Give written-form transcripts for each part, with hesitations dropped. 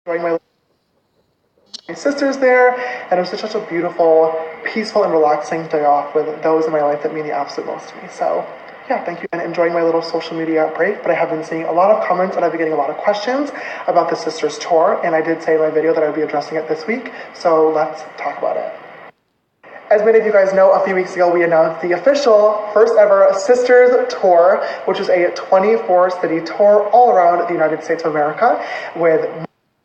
enjoying my sisters there, and it was just such a beautiful, peaceful, and relaxing day off with those in my life that mean the absolute most to me. So, yeah, thank you. And enjoying my little social media break, but I have been seeing a lot of comments and I've been getting a lot of questions about the Sisters Tour, and I did say in my video that I would be addressing it this week, so let's talk about it. As many of you guys know, a few weeks ago we announced the official first ever Sisters Tour, which is a 24-city tour all around the United States of America with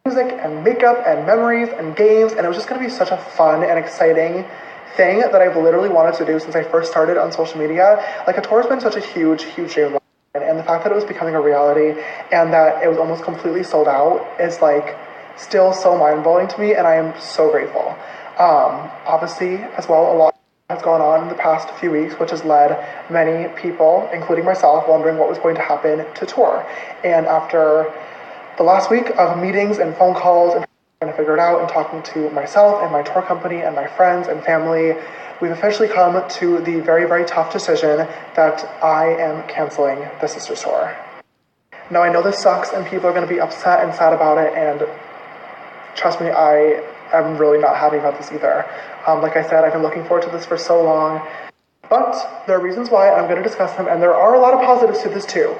music and makeup and memories and games, and it was just going to be such a fun and exciting thing that I've literally wanted to do since I first started on social media. Like, a tour has been such a huge dream of mine, and the fact that it was becoming a reality and that it was almost completely sold out is like still so mind-blowing to me, and I am so grateful. Obviously, as well, a lot has gone on in the past few weeks, which has led many people, including myself, wondering what was going to happen to tour. And after the last week of meetings and phone calls and trying to figure it out and talking to myself and my tour company and my friends and family, we've officially come to the very tough decision that I am canceling the Sisters Tour. Now, I know this sucks and people are going to be upset and sad about it, and trust me, I'm really not happy about this either. Like I said, I've been looking forward to this for so long, but there are reasons why, and I'm going to discuss them, and there are a lot of positives to this too.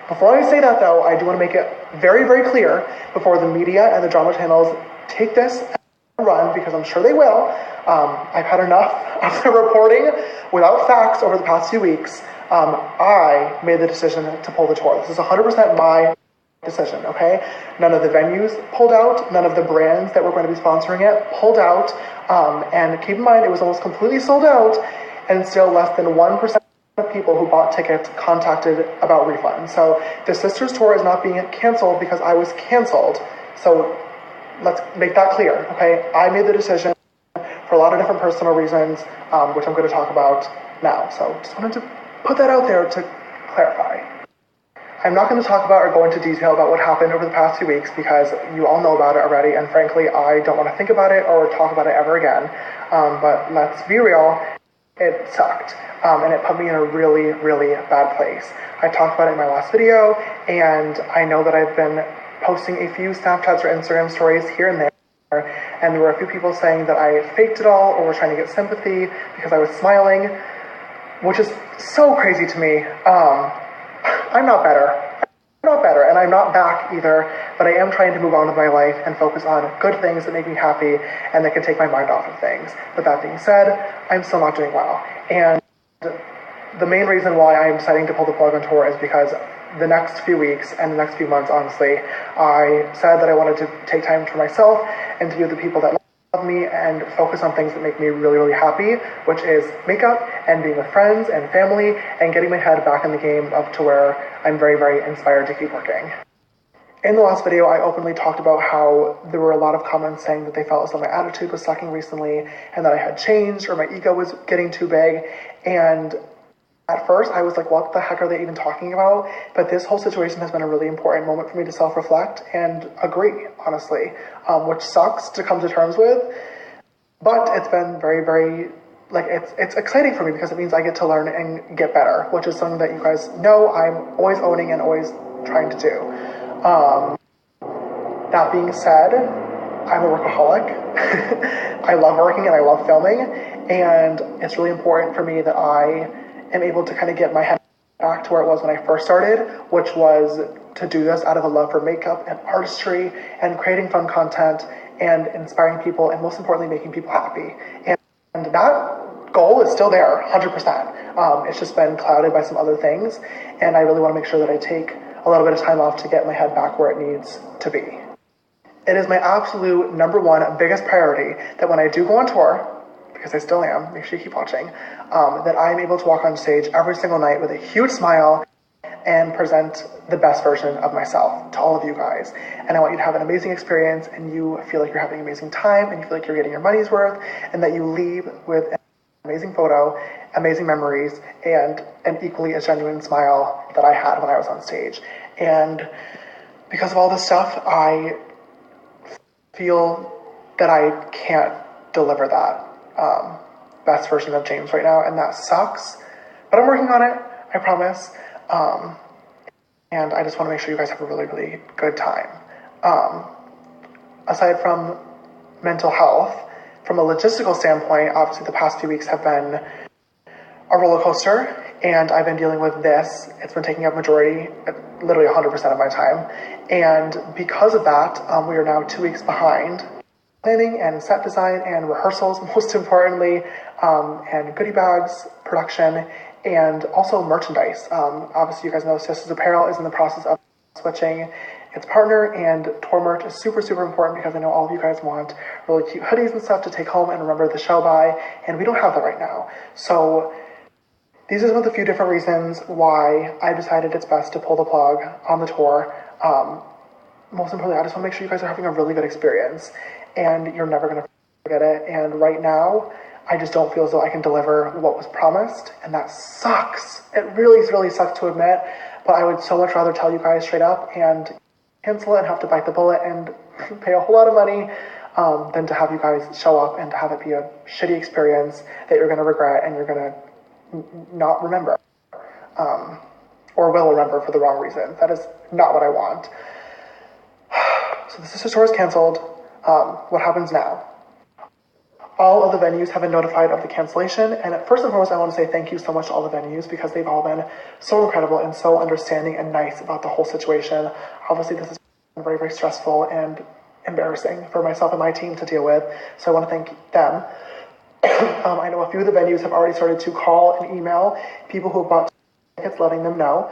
Before I say that though, I do want to make it very clear before the media and the drama channels take this and run, because I'm sure they will. I've had enough of the reporting without facts over the past few weeks. I made the decision to pull the tour. This is 100% my decision, okay? None of the venues pulled out, none of the brands that were going to be sponsoring it pulled out, and keep in mind, it was almost completely sold out, and still less than 1% of people who bought tickets contacted about refunds. So the Sisters Tour is not being canceled because I was canceled. So let's make that clear, okay? I made the decision for a lot of different personal reasons, which I'm going to talk about now. So just wanted to put that out there to clarify. I'm not going to talk about or go into detail about what happened over the past few weeks because you all know about it already, and frankly, I don't want to think about it or talk about it ever again. But let's be real, it sucked, and it put me in a really bad place. I talked about it in my last video, and I know that I've been posting a few Snapchats or Instagram stories here and there, and there were a few people saying that I faked it all or were trying to get sympathy because I was smiling, which is so crazy to me. I'm not better. And I'm not back either, but I am trying to move on with my life and focus on good things that make me happy and that can take my mind off of things. But that being said, I'm still not doing well. And the main reason why I'm deciding to pull the plug on tour is because the next few weeks and the next few months, honestly, I said that I wanted to take time for myself and to be with the people that love me and focus on things that make me really happy, which is makeup and being with friends and family and getting my head back in the game up to where I'm very inspired to keep working. In the last video, I openly talked about how there were a lot of comments saying that they felt as though my attitude was sucking recently and that I had changed or my ego was getting too big. And at first, I was like, what the heck are they even talking about? But this whole situation has been a really important moment for me to self-reflect and agree, honestly, which sucks to come to terms with. But it's been very, like, it's exciting for me because it means I get to learn and get better, which is something that you guys know I'm always owning and always trying to do. That being said, I'm a workaholic. I love working and I love filming, and it's really important for me that I am able to kind of get my head back to where it was when I first started, which was to do this out of a love for makeup and artistry and creating fun content and inspiring people and most importantly making people happy. And that goal is still there, 100%. It's just been clouded by some other things, and I really want to make sure that I take a little bit of time off to get my head back where it needs to be. It is my absolute number one biggest priority that when I do go on tour, because I still am, make sure you keep watching, that I'm able to walk on stage every single night with a huge smile and present the best version of myself to all of you guys. And I want you to have an amazing experience and you feel like you're having an amazing time and you feel like you're getting your money's worth and that you leave with an amazing photo, amazing memories, and an equally as genuine smile that I had when I was on stage. And because of all this stuff, I feel that I can't deliver that best version of James right now, and that sucks. But I'm working on it, I promise. And I just want to make sure you guys have a really good time. aside from mental health, from a logistical standpoint, obviously the past few weeks have been a roller coaster, and I've been dealing with this. It's been taking up majority, literally 100% of my time. And because of that, we are now 2 weeks behind planning and set design and rehearsals, most importantly, and goodie bags, production, and also merchandise. Obviously, you guys know Sisters Apparel is in the process of switching its partner, and tour merch is super, super important because I know all of you guys want really cute hoodies and stuff to take home and remember the show by, and we don't have that right now. So these are some of the few different reasons why I decided it's best to pull the plug on the tour. Most importantly, I just want to make sure you guys are having a really good experience, and you're never going to forget it. And right now, I just don't feel as though I can deliver what was promised, and that sucks. It really, really sucks to admit, but I would so much rather tell you guys straight up and cancel it and have to bite the bullet and pay a whole lot of money than to have you guys show up and to have it be a shitty experience that you're going to regret and you're going to not remember, or will remember for the wrong reason. That is not what I want. So the Sisters Tour is canceled. What happens now? All of the venues have been notified of the cancellation, and first and foremost, I want to say thank you so much to all the venues because they've all been so incredible and so understanding and nice about the whole situation. Obviously, this has been very, very stressful and embarrassing for myself and my team to deal with, so I want to thank them. I know a few of the venues have already started to call and email people who have bought tickets, letting them know.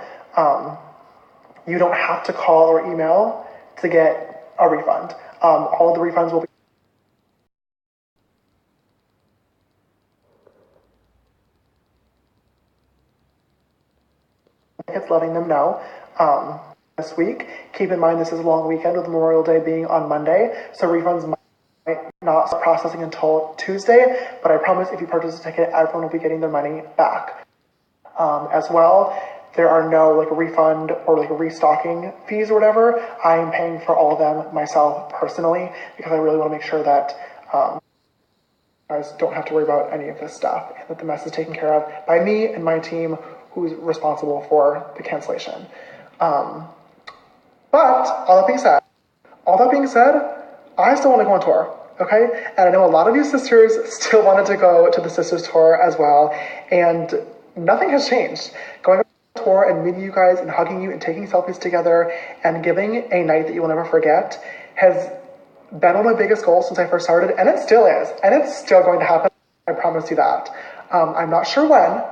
You don't have to call or email to get a refund. All of the refunds will be tickets, letting them know this week. Keep in mind this is a long weekend with Memorial Day being on Monday, so refunds might not start processing until Tuesday, but I promise if you purchase a ticket, everyone will be getting their money back. As well, there are no refund or restocking fees or whatever. I am paying for all of them myself personally because I really want to make sure that you guys don't have to worry about any of this stuff and that the mess is taken care of by me and my team who's responsible for the cancellation. But all that being said, I still want to go on tour, okay? And I know a lot of you sisters still wanted to go to the Sisters Tour as well, and nothing has changed. Going on tour and meeting you guys and hugging you and taking selfies together and giving a night that you will never forget has been one of my biggest goals since I first started, and it still is, and it's still going to happen. I promise you that. I'm not sure when,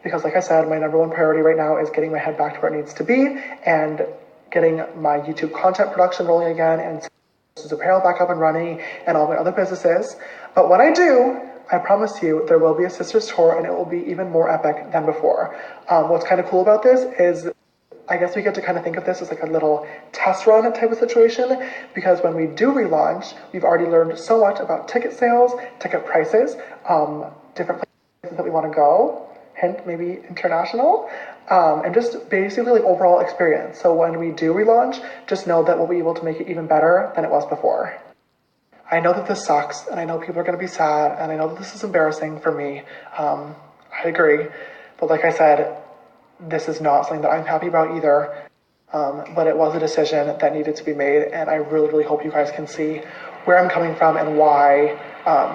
because like I said, my number one priority right now is getting my head back to where it needs to be and getting my YouTube content production rolling again and Sisters Apparel back up and running and all my other businesses. But when I do, I promise you there will be a Sisters Tour and it will be even more epic than before. What's kind of cool about this is I guess we get to kind of think of this as like a little test run type of situation, because when we do relaunch, we've already learned so much about ticket sales, ticket prices, different places that we want to go, hint maybe international, and just basically like overall experience. So when we do relaunch, just know that we'll be able to make it even better than it was before. I know that this sucks, and I know people are going to be sad, and I know that this is embarrassing for me. I agree, but like I said, this is not something that I'm happy about either, but it was a decision that needed to be made, and I really, really hope you guys can see where I'm coming from and why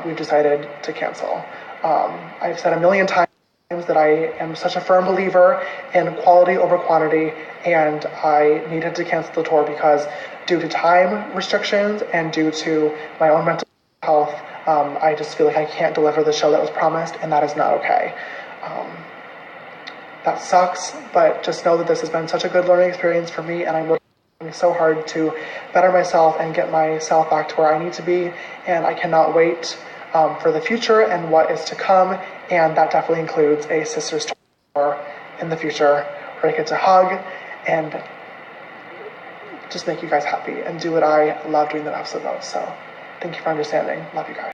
we've decided to cancel. I've said a million times that I am such a firm believer in quality over quantity, and I needed to cancel the tour because due to time restrictions and due to my own mental health, I just feel like I can't deliver the show that was promised, and that is not okay. That sucks, but just know that this has been such a good learning experience for me, and I'm working so hard to better myself and get myself back to where I need to be, and I cannot wait for the future and what is to come, and that definitely includes a Sisters Tour in the future where I get to hug and just make you guys happy and do what I love doing the absolute most. So thank you for understanding. Love you guys.